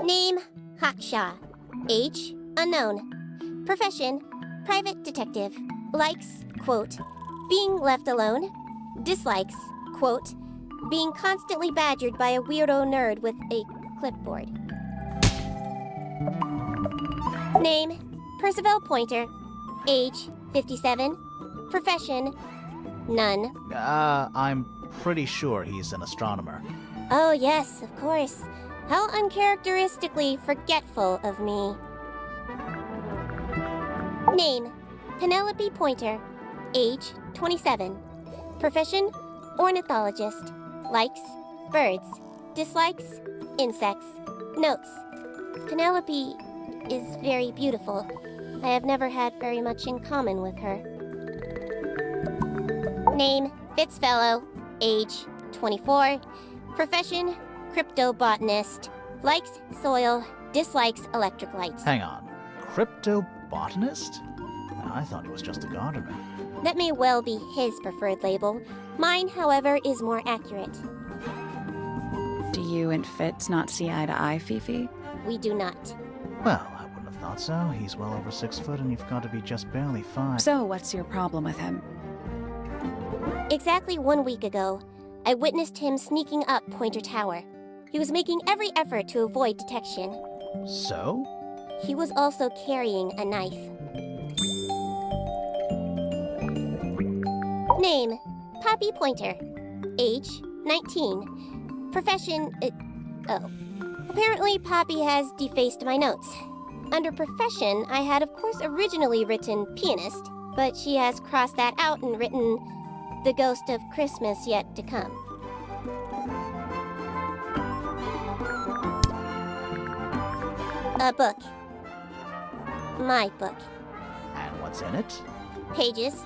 Name, Haksha. Age, unknown. Profession, private detective. Likes, quote, being left alone. Dislikes, quote, being constantly badgered by a weirdo nerd with a clipboard. Name, Percival Pointer. Age, 57. Profession, none. I'm pretty sure he's an astronomer. Oh yes, of course. How uncharacteristically forgetful of me. Name, Penelope Pointer. Age, 27. Profession, ornithologist. Likes, birds. Dislikes, insects. Notes, Penelope is very beautiful. I have never had very much in common with her. Name, Fitzfellow. Age, 24. Profession, cryptobotanist. Likes soil, dislikes electric lights. Hang on. Cryptobotanist? I thought he was just a gardener. That may well be his preferred label. Mine, however, is more accurate. Do you and Fitz not see eye to eye, Fifi? We do not. Well, I wouldn't have thought so. He's well over 6 foot and you've got to be just barely 5. So what's your problem with him? Exactly 1 week ago, I witnessed him sneaking up Pointer Tower. He was making every effort to avoid detection. So? He was also carrying a knife. Name, Poppy Pointer. Age, 19. Profession, Apparently Poppy has defaced my notes. Under profession, I had of course originally written pianist, but she has crossed that out and written the ghost of Christmas yet to come. A book. My book. And what's in it? Pages.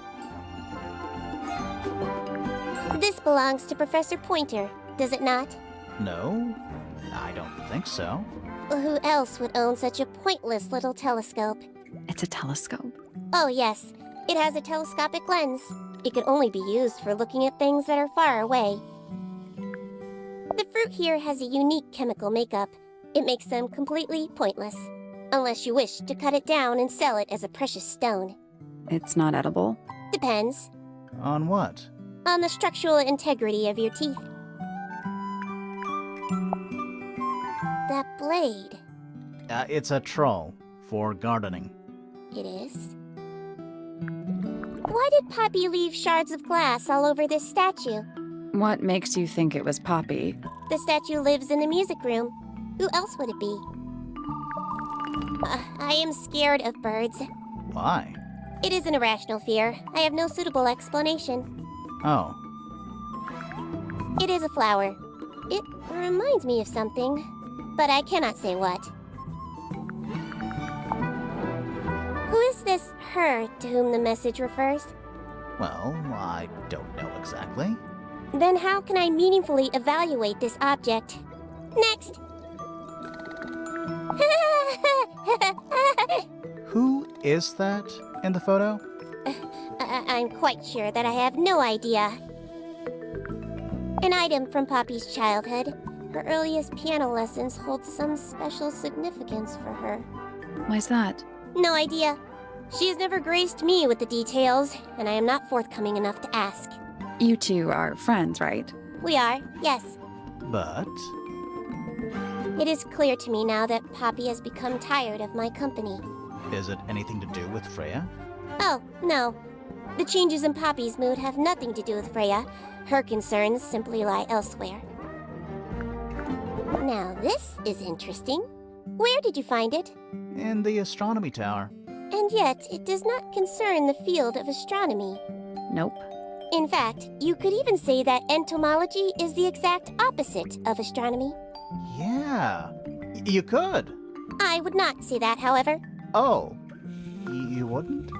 This belongs to Professor Pointer, does it not? No, I don't think so. Who else would own such a pointless little telescope? It's a telescope. Oh yes, it has a telescopic lens. It could only be used for looking at things that are far away. The fruit here has a unique chemical makeup. It makes them completely pointless, unless you wish to cut it down and sell it as a precious stone. It's not edible? Depends. On what? On the structural integrity of your teeth. That blade. It's a troll for gardening. It is? Why did Poppy leave shards of glass all over this statue? What makes you think it was Poppy? The statue lives in the music room. Who else would it be? I am scared of birds. Why? It is an irrational fear. I have no suitable explanation. Oh. It is a flower. It reminds me of something, but I cannot say what. Who is this her to whom the message refers? Well, I don't know exactly. Then how can I meaningfully evaluate this object? Next! Who is that in the photo? I'm quite sure that I have no idea. An item from Poppy's childhood. Her earliest piano lessons hold some special significance for her. Why's that? No idea. She has never graced me with the details, and I am not forthcoming enough to ask. You two are friends, right? We are, yes. But... It is clear to me now that Poppy has become tired of my company. is it anything to do with Freya? Oh, no. The changes in Poppy's mood have nothing to do with Freya. Her concerns simply lie elsewhere. Now this is interesting. Where did you find it? In the astronomy tower. And yet, it does not concern the field of astronomy. Nope. In fact, you could even say that entomology is the exact opposite of astronomy. Yeah, you could. I would not say that, however. Oh, you wouldn't?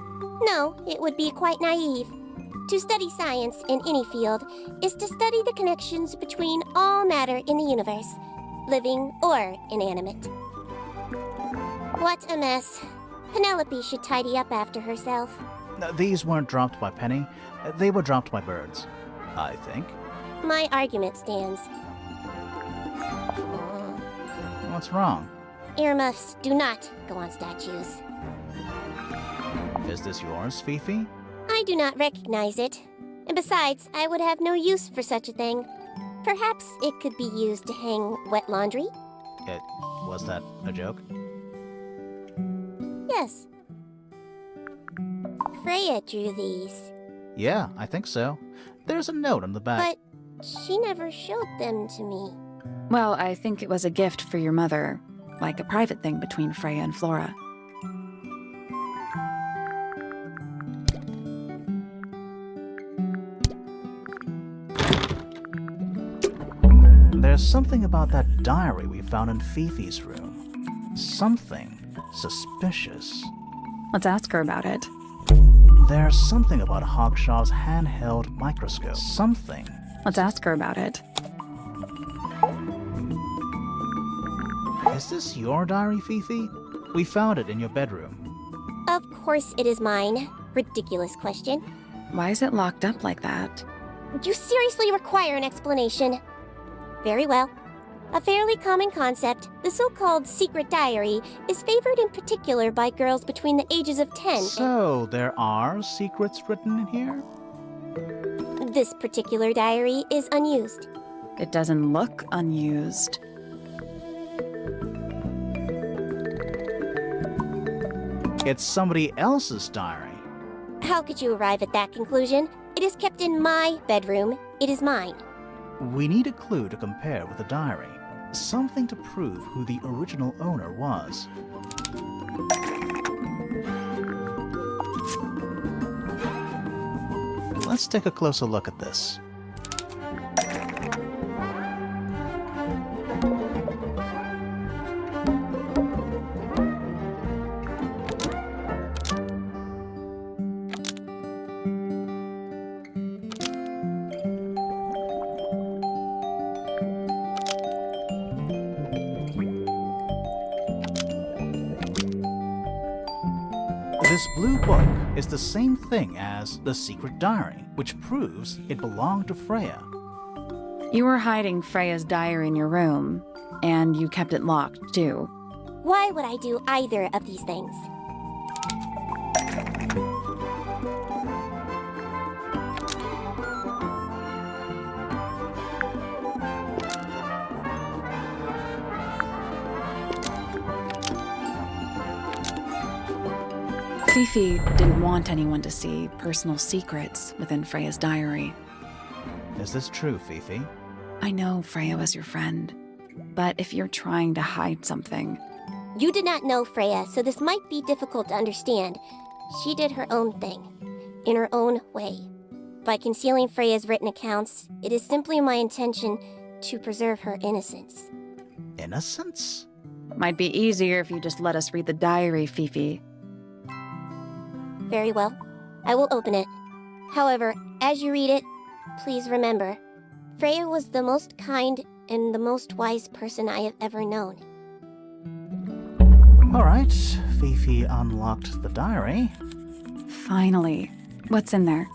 No, it would be quite naive. To study science in any field is to study the connections between all matter in the universe, living or inanimate. What a mess. Penelope should tidy up after herself. These weren't dropped by Penny. They were dropped by birds, I think. My argument stands. What's wrong? Earmuffs do not go on statues. Is this yours, Fifi? I do not recognize it. And besides, I would have no use for such a thing. Perhaps it could be used to hang wet laundry? Was that a joke? Yes. Freya drew these, Yeah, I think so. There's a note on the back. but she never showed them to me. Well, I think it was a gift for your mother, like a private thing between Freya and Flora. There's something about that diary we found in Fifi's room. Something suspicious. Let's ask her about it. There's something about Hawkshaw's handheld microscope. Something. Let's ask her about it. Is this your diary, Fifi? We found it in your bedroom. Of course it is mine. Ridiculous question. Why is it locked up like that? You seriously require an explanation. Very well. A fairly common concept, the so-called secret diary, is favored in particular by girls between the ages of 10 So, there are secrets written in here? and this particular diary is unused. It doesn't look unused. It's somebody else's diary. How could you arrive at that conclusion? It is kept in my bedroom. It is mine. We need a clue to compare with the diary. Something to prove who the original owner was. Let's take a closer look at this. This blue book is the same thing as the secret diary, which proves it belonged to Freya. You were hiding Freya's diary in your room, and you kept it locked, too. Why would I do either of these things? Fifi didn't want anyone to see personal secrets within Freya's diary. Is this true, Fifi? I know Freya was your friend, but if you're trying to hide something, You did not know Freya, so this might be difficult to understand. She did her own thing, in her own way. By concealing Freya's written accounts, it is simply my intention to preserve her innocence. Innocence? might be easier if you just let us read the diary, Fifi. Very well. I will open it. However, as you read it, please remember, Freya was the most kind and the most wise person I have ever known. All right, Fifi unlocked the diary. Finally. What's in there?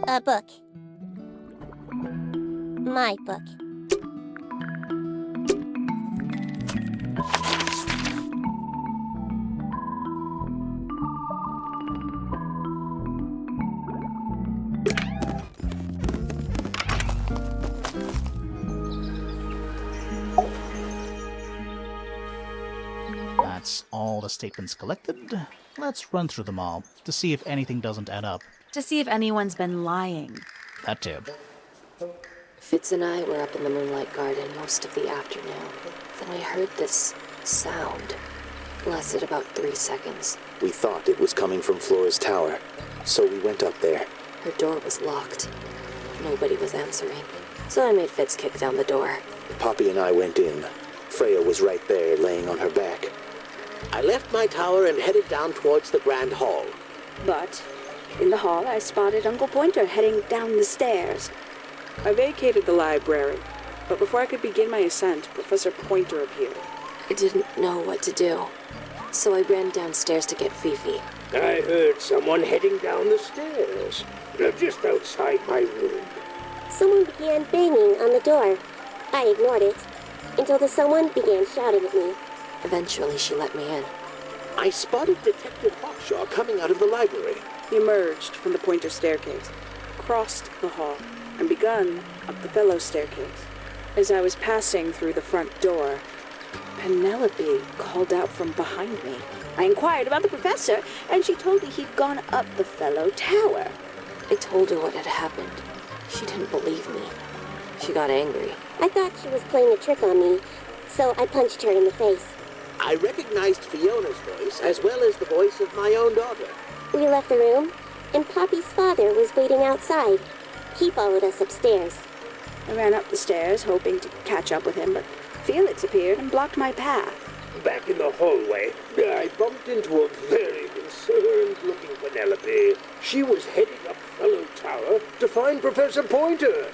A book. My book. That's all the statements collected. Let's run through them all to see if anything doesn't add up. To see if anyone's been lying. That too. Fitz and I were up in the moonlight garden most of the afternoon. Then we heard this sound. Lasted about 3 seconds. We thought it was coming from Flora's tower, so we went up there. Her door was locked. Nobody was answering. So I made Fitz kick down the door. Poppy and I went in. Freya was right there, laying on her back. I left my tower and headed down towards the Grand Hall. But in the hall, I spotted Uncle Pointer heading down the stairs. I vacated the library, but before I could begin my ascent, Professor Pointer appeared. I didn't know what to do. So I ran downstairs to get Fifi. I heard someone heading down the stairs. They're just outside my room. Someone began banging on the door. I ignored it until the someone began shouting at me. Eventually, she let me in. I spotted Detective Hawkshaw coming out of the library. He emerged from the Pointer staircase, crossed the hall, and begun up the fellow staircase. As I was passing through the front door, Penelope called out from behind me. I inquired about the professor, and she told me he'd gone up the fellow tower. I told her what had happened. She didn't believe me. She got angry. I thought she was playing a trick on me, so I punched her in the face. I recognized Fiona's voice as well as the voice of my own daughter. We left the room, and Poppy's father was waiting outside. He followed us upstairs. I ran up the stairs, hoping to catch up with him, but Felix appeared and blocked my path. Back in the hallway, I bumped into a very concerned-looking Penelope. She was heading up Fellow Tower to find Professor Pointer,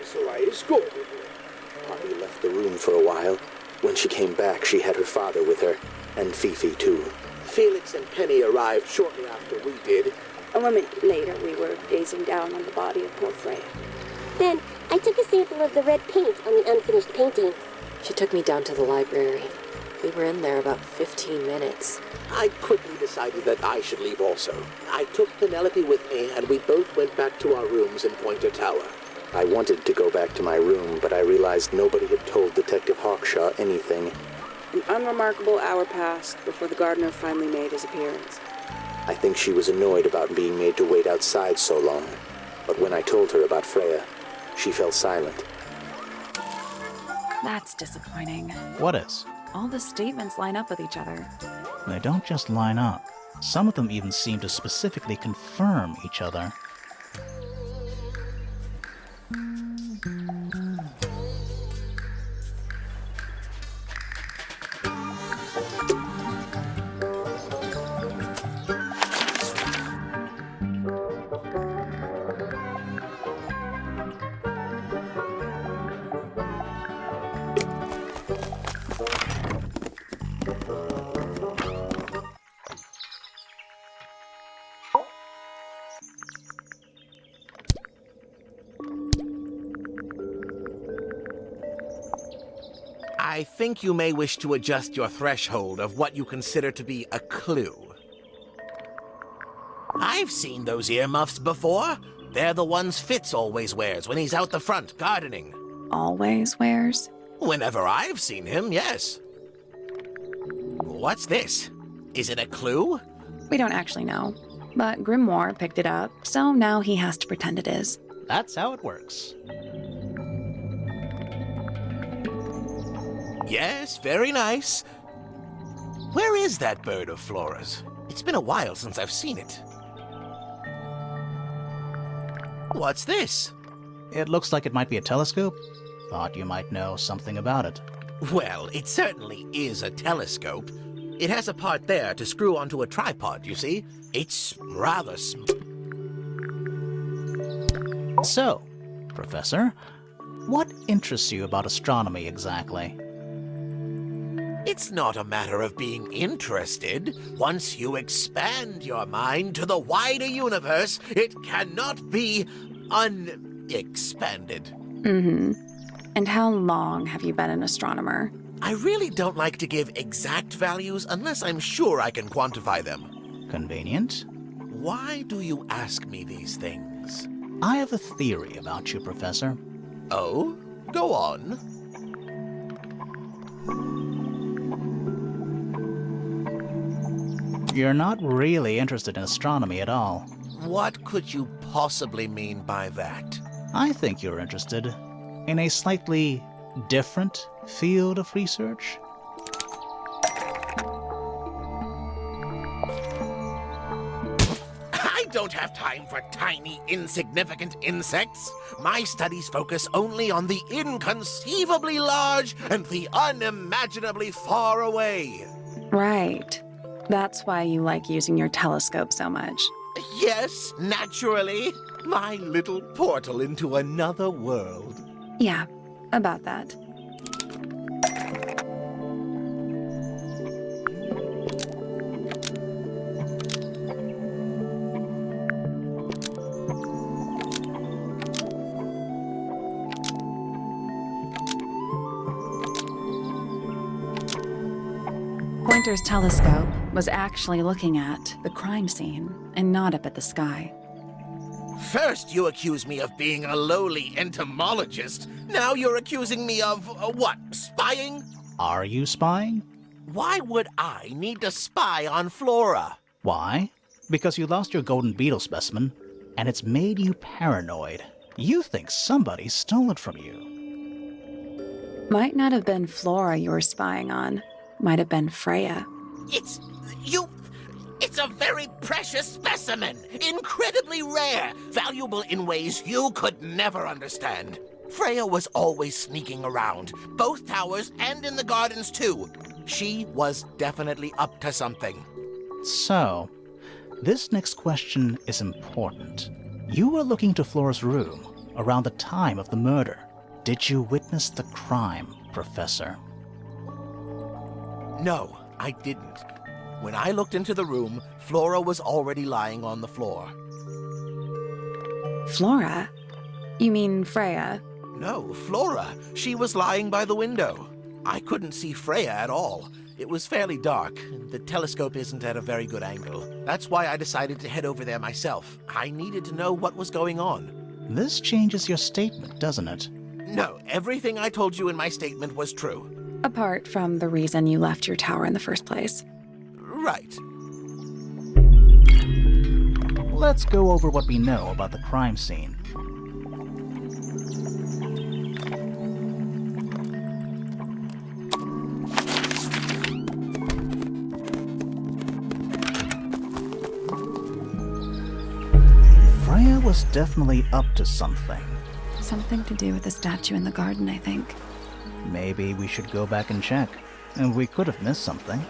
so I escorted her. Poppy left the room for a while. When she came back, she had her father with her, and Fifi too. Felix and Penny arrived shortly after we did. A moment later, we were gazing down on the body of poor Freya. Then I took a sample of the red paint on the unfinished painting. She took me down to the library. We were in there about 15 minutes. I quickly decided that I should leave also. I took Penelope with me, and we both went back to our rooms in Pointer Tower. I wanted to go back to my room, but I realized nobody had told Detective Hawkshaw anything. An unremarkable hour passed before the gardener finally made his appearance. I think she was annoyed about being made to wait outside so long. But when I told her about Freya, she fell silent. That's disappointing. What is? All the statements line up with each other. They don't just line up. Some of them even seem to specifically confirm each other. I think you may wish to adjust your threshold of what you consider to be a clue. I've seen those earmuffs before. They're the ones Fitz always wears when he's out the front gardening. Always wears? Whenever I've seen him, yes. What's this? Is it a clue? We don't actually know. But Grimoire picked it up, so now he has to pretend it is. That's how it works. Yes, very nice. Where is that bird of Flora's? It's been a while since I've seen it. What's this? It looks like it might be a telescope. Thought you might know something about it. Well, it certainly is a telescope. It has a part there to screw onto a tripod, you see. It's rather So, Professor, what interests you about astronomy exactly? It's not a matter of being interested. Once you expand your mind to the wider universe, it cannot be unexpanded. Mm-hmm. And how long have you been an astronomer? I really don't like to give exact values unless I'm sure I can quantify them. Convenient. Why do you ask me these things? I have a theory about you, Professor. Oh? Go on. You're not really interested in astronomy at all. What could you possibly mean by that? I think you're interested in a slightly different field of research. I don't have time for tiny, insignificant insects. My studies focus only on the inconceivably large and the unimaginably far away. Right. That's why you like using your telescope so much. Yes, naturally. My little portal into another world. Yeah, about that. Pointer's telescope was actually looking at the crime scene and not up at the sky. First, you accuse me of being a lowly entomologist. Now you're accusing me of, what, spying? Are you spying? Why would I need to spy on Flora? Why? Because you lost your golden beetle specimen, and it's made you paranoid. You think somebody stole it from you. Might not have been Flora you were spying on. Might have been Freya. It's a very precious specimen. Incredibly rare. Valuable in ways you could never understand. Freya was always sneaking around. Both towers and in the gardens, too. She was definitely up to something. So, this next question is important. You were looking to Flora's room around the time of the murder. Did you witness the crime, Professor? No, I didn't. When I looked into the room, Flora was already lying on the floor. Flora? You mean Freya? No, Flora. She was lying by the window. I couldn't see Freya at all. It was fairly dark. The telescope isn't at a very good angle. That's why I decided to head over there myself. I needed to know what was going on. This changes your statement, doesn't it? No, everything I told you in my statement was true. Apart from the reason you left your tower in the first place. Right. Let's go over what we know about the crime scene. Freya was definitely up to something. Something to do with the statue in the garden, I think. Maybe we should go back and check. And we could have missed something.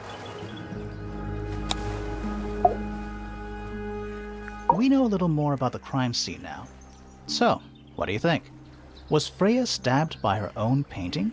We know a little more about the crime scene now. So, what do you think? Was Freya stabbed by her own painting?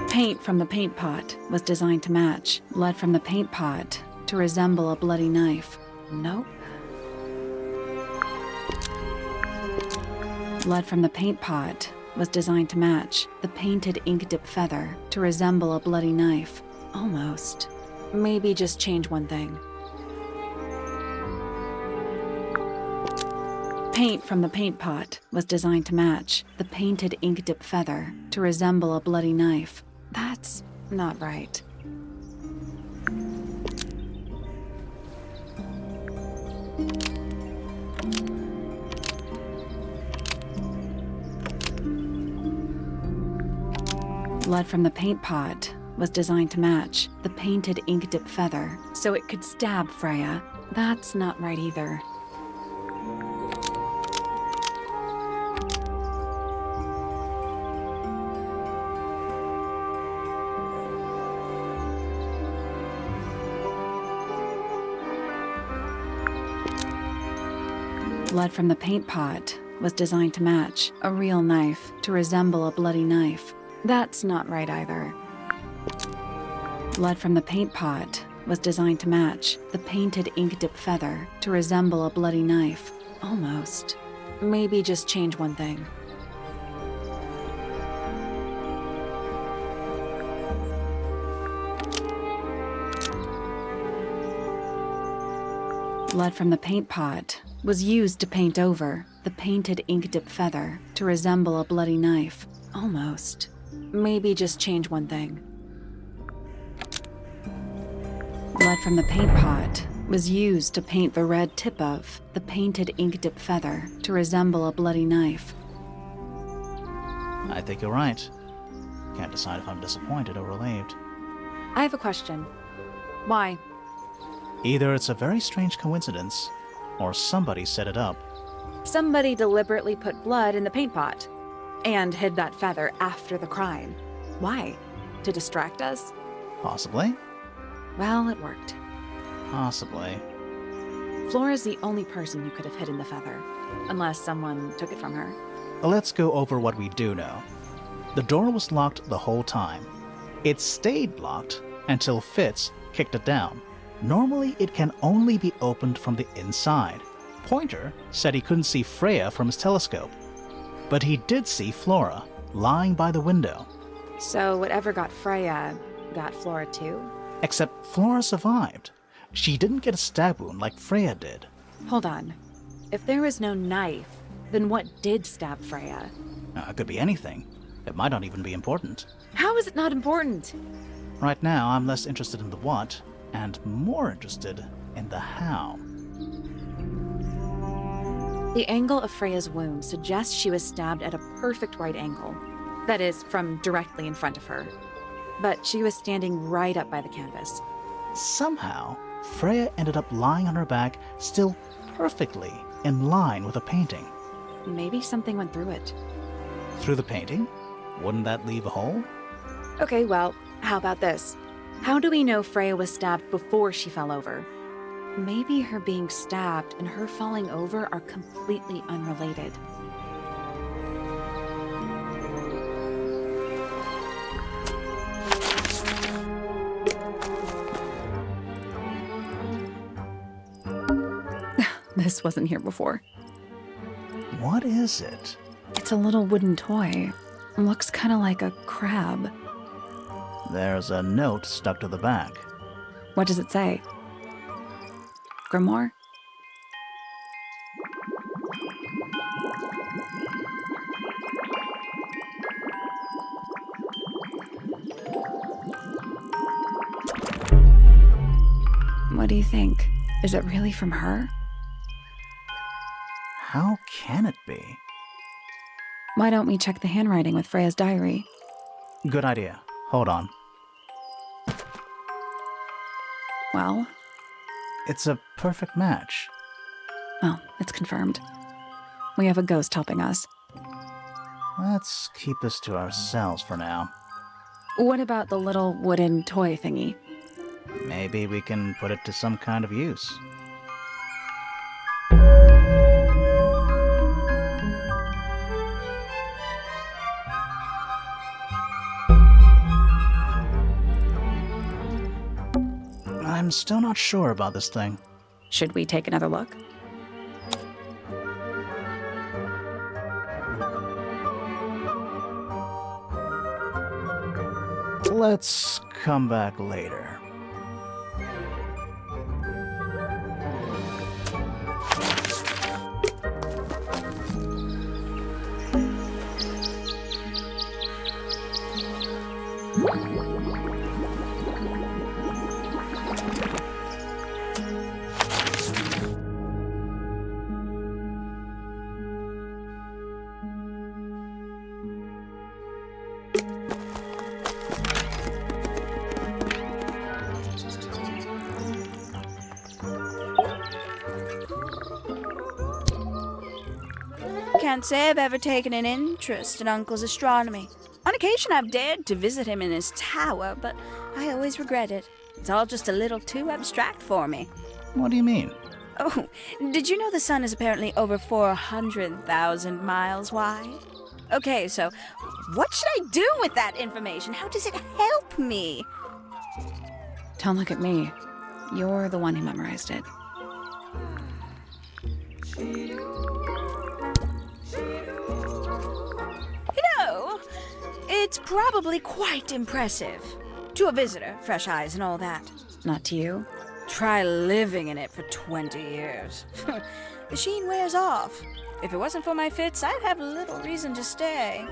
Paint from the paint pot was designed to match. Blood from the paint pot to resemble a bloody knife. Nope. Blood from the paint pot was designed to match. The painted ink dip feather to resemble a bloody knife. Almost. Maybe just change one thing. Paint from the paint pot was designed to match. The painted ink dip feather to resemble a bloody knife. That's not right. Blood from the paint pot was designed to match. The painted ink dip feather so it could stab Freya. That's not right either. Blood from the paint pot was designed to match a real knife to resemble a bloody knife. That's not right either. Blood from the paint pot was designed to match the painted ink dip feather to resemble a bloody knife. Almost. Maybe just change one thing. Blood from the paint pot was used to paint over the painted ink dip feather to resemble a bloody knife. Almost. Maybe just change one thing. Blood from the paint pot was used to paint the red tip of the painted ink dip feather to resemble a bloody knife. I think you're right. Can't decide if I'm disappointed or relieved. I have a question. Why? Either it's a very strange coincidence, or somebody set it up. Somebody deliberately put blood in the paint pot and hid that feather after the crime. Why? To distract us? Possibly. Well, it worked. Possibly. Flora's the only person who could have hidden the feather, unless someone took it from her. Let's go over what we do know. The door was locked the whole time. It stayed locked until Fitz kicked it down. Normally, it can only be opened from the inside. Pointer said he couldn't see Freya from his telescope, but he did see Flora lying by the window. So whatever got Freya got Flora too? Except Flora survived. She didn't get a stab wound like Freya did. Hold on. If there was no knife, then what did stab Freya? It could be anything. It might not even be important. How is it not important? Right now, I'm less interested in the what, and more interested in the how. The angle of Freya's wound suggests she was stabbed at a perfect right angle. That is, from directly in front of her. But she was standing right up by the canvas. Somehow, Freya ended up lying on her back, still perfectly in line with the painting. Maybe something went through it. Through the painting? Wouldn't that leave a hole? Okay, well, how about this? How do we know Freya was stabbed before she fell over? Maybe her being stabbed and her falling over are completely unrelated. This wasn't here before. What is it? It's a little wooden toy. Looks kind of like a crab. There's a note stuck to the back. What does it say? Grimoire? What do you think? Is it really from her? How can it be? Why don't we check the handwriting with Freya's diary? Good idea. Hold on. Well? It's a perfect match. Well, it's confirmed. We have a ghost helping us. Let's keep this to ourselves for now. What about the little wooden toy thingy? Maybe we can put it to some kind of use. I'm still not sure about this thing. Should we take another look? Let's come back later. Can't say I've ever taken an interest in Uncle's astronomy. On occasion I've dared to visit him in his tower, but I always regret it. It's all just a little too abstract for me. What do you mean? Oh, did you know the sun is apparently over 400,000 miles wide? Okay, so what should I do with that information? How does it help me? Don't look at me. You're the one who memorized it. It's probably quite impressive. To a visitor, fresh eyes and all that. Not to you? Try living in it for 20 years. The sheen wears off. If it wasn't for my fits, I'd have little reason to stay.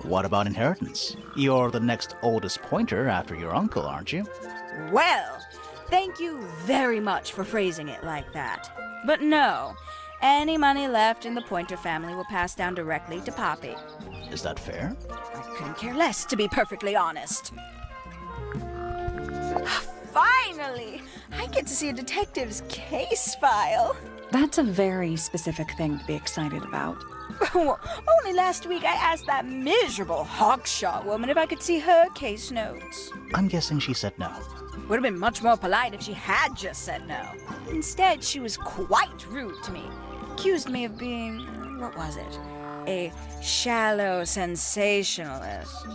What about inheritance? You're the next oldest pointer after your uncle, aren't you? Well, thank you very much for phrasing it like that. But no, any money left in the Pointer family will pass down directly to Poppy. Is that fair? I couldn't care less, to be perfectly honest. Finally! I get to see a detective's case file. That's a very specific thing to be excited about. Only last week I asked that miserable Hawkshaw woman if I could see her case notes. I'm guessing she said no. Would have been much more polite if she had just said no. Instead, she was quite rude to me. Accused me of being, what was it? A shallow sensationalist.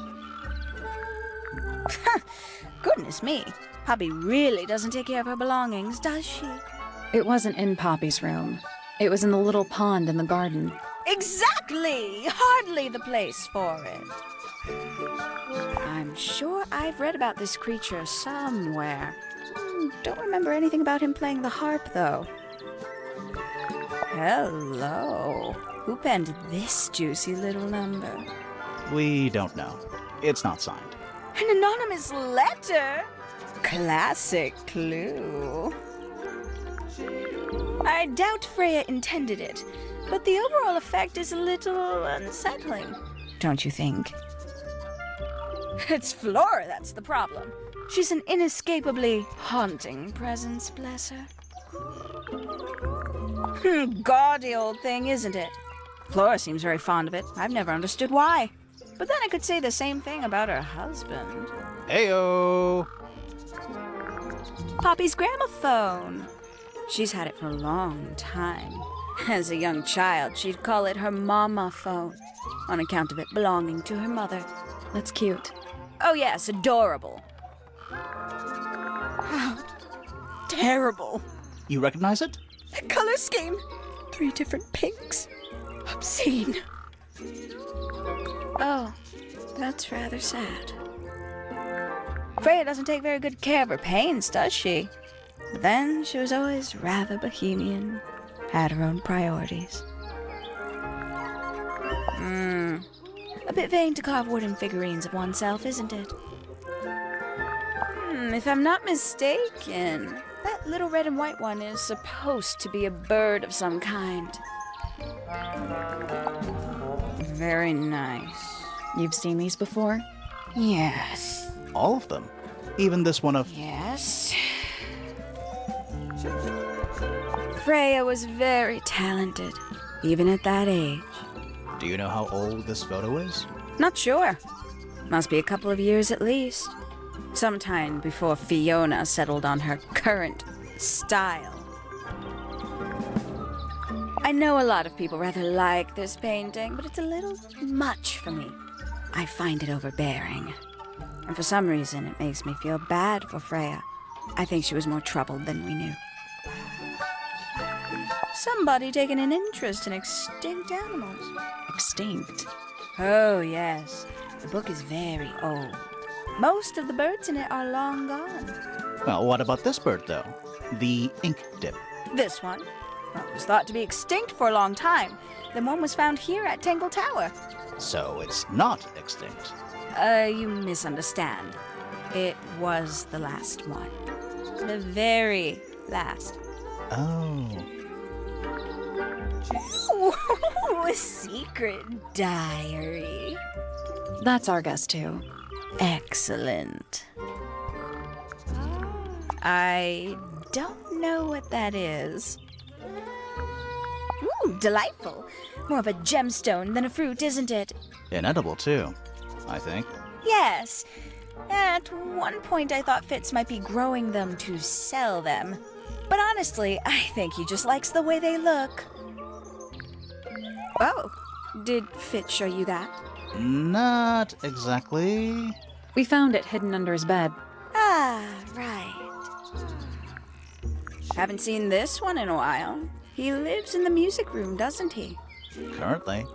Goodness me, Poppy really doesn't take care of her belongings, does she? It wasn't in Poppy's room. It was in the little pond in the garden. Exactly! Hardly the place for it. I'm sure I've read about this creature somewhere. Don't remember anything about him playing the harp, though. Hello. Who penned this juicy little number? We don't know. It's not signed. An anonymous letter? Classic clue. I doubt Freya intended it, but the overall effect is a little unsettling, don't you think? It's Flora that's the problem. She's an inescapably haunting presence, bless her. Gaudy old thing, isn't it? Flora seems very fond of it. I've never understood why. But then I could say the same thing about her husband. Heyo! Poppy's gramophone. She's had it for a long time. As a young child, she'd call it her mama phone, on account of it belonging to her mother. That's cute. Oh yes, adorable. Oh, terrible. You recognize it? The color scheme. 3 different pinks. Obscene. Oh, that's rather sad. Freya doesn't take very good care of her paints, does she? But then she was always rather bohemian, had her own priorities. A bit vain to carve wooden figurines of oneself, isn't it? If I'm not mistaken, that little red and white one is supposed to be a bird of some kind. Very nice. You've seen these before? Yes. All of them. Even this one of... Yes. Freya was very talented, even at that age. Do you know how old this photo is? Not sure. Must be a couple of years at least. Sometime before Fiona settled on her current style. I know a lot of people rather like this painting, but it's a little much for me. I find it overbearing. And for some reason, it makes me feel bad for Freya. I think she was more troubled than we knew. Somebody taking an interest in extinct animals. Extinct? Oh, yes. The book is very old. Most of the birds in it are long gone. Well, what about this bird, though? The ink dip. This one? Well, it was thought to be extinct for a long time. Then one was found here at Tangle Tower. So it's not extinct. You misunderstand. It was the last one. The very last. Oh. Ooh, a secret diary. That's our guess, too. Excellent. I don't know what that is. Ooh, delightful. More of a gemstone than a fruit, isn't it? Inedible, too, I think. Yes. At one point, I thought Fitz might be growing them to sell them. But honestly, I think he just likes the way they look. Oh, did Fitz show you that? Not exactly. We found it hidden under his bed. Ah, right. Haven't seen this one in a while. He lives in the music room, doesn't he? Currently.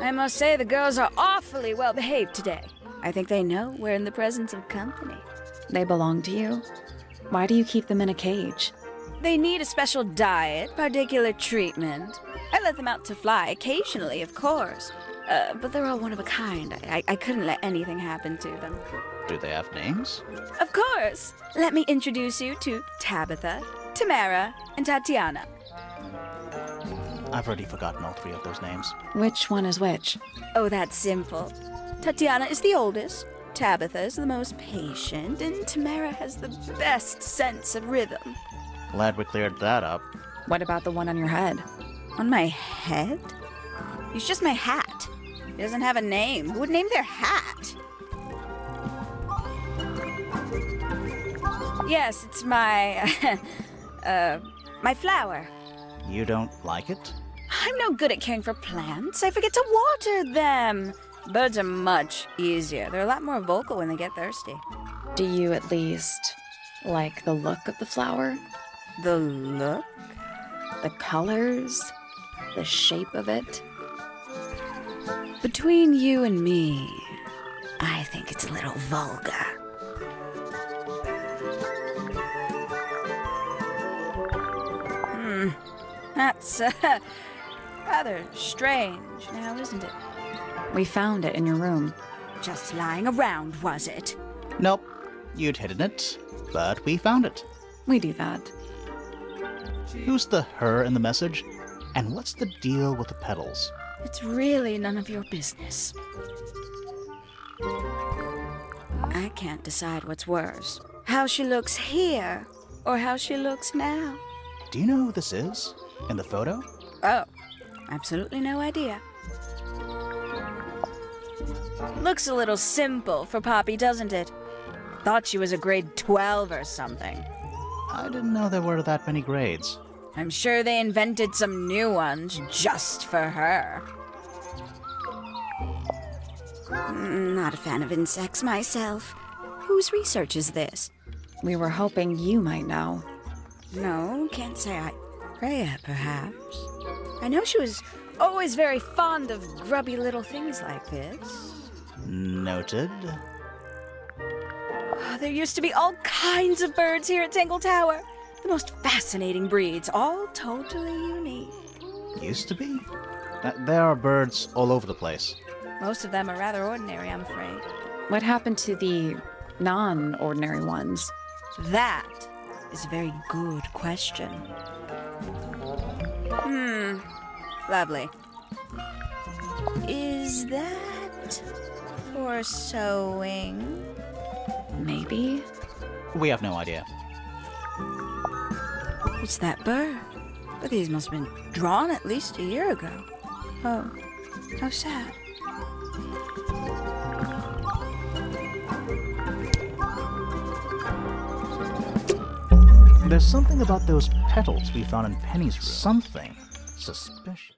I must say the girls are awfully well behaved today. I think they know we're in the presence of company. They belong to you? Why do you keep them in a cage? They need a special diet, particular treatment. I let them out to fly occasionally, of course. But they're all one of a kind. I couldn't let anything happen to them. Do they have names? Of course. Let me introduce you to Tabitha, Tamara, and Tatiana. I've already forgotten all three of those names. Which one is which? Oh, that's simple. Tatiana is the oldest, Tabitha is the most patient, and Tamara has the best sense of rhythm. Glad we cleared that up. What about the one on your head? On my head? He's just my hat. He doesn't have a name. Who would name their hat? Yes, it's my... my flower. You don't like it? I'm no good at caring for plants. I forget to water them. Birds are much easier. They're a lot more vocal when they get thirsty. Do you at least like the look of the flower? The look? The colors? The shape of it? Between you and me, I think it's a little vulgar. That's rather strange now, isn't it? We found it in your room. Just lying around, was it? Nope. You'd hidden it, but we found it. We do that. Who's the her in the message? And what's the deal with the petals? It's really none of your business. I can't decide what's worse. How she looks here, or how she looks now. Do you know who this is? In the photo? Oh, absolutely no idea. Looks a little simple for Poppy, doesn't it? Thought she was a grade 12 or something. I didn't know there were that many grades. I'm sure they invented some new ones just for her. Not a fan of insects myself. Whose research is this? We were hoping you might know. No, can't say I... Freya, perhaps. I know she was always very fond of grubby little things like this. Noted. There used to be all kinds of birds here at Tangle Tower. The most fascinating breeds, all totally unique. Used to be? There are birds all over the place. Most of them are rather ordinary, I'm afraid. What happened to the non-ordinary ones? That is a very good question. Lovely. Is that for sewing? Maybe? We have no idea. It's that bird. But these must have been drawn at least a year ago. Oh, how sad. There's something about those petals we found in Penny's room. Something suspicious.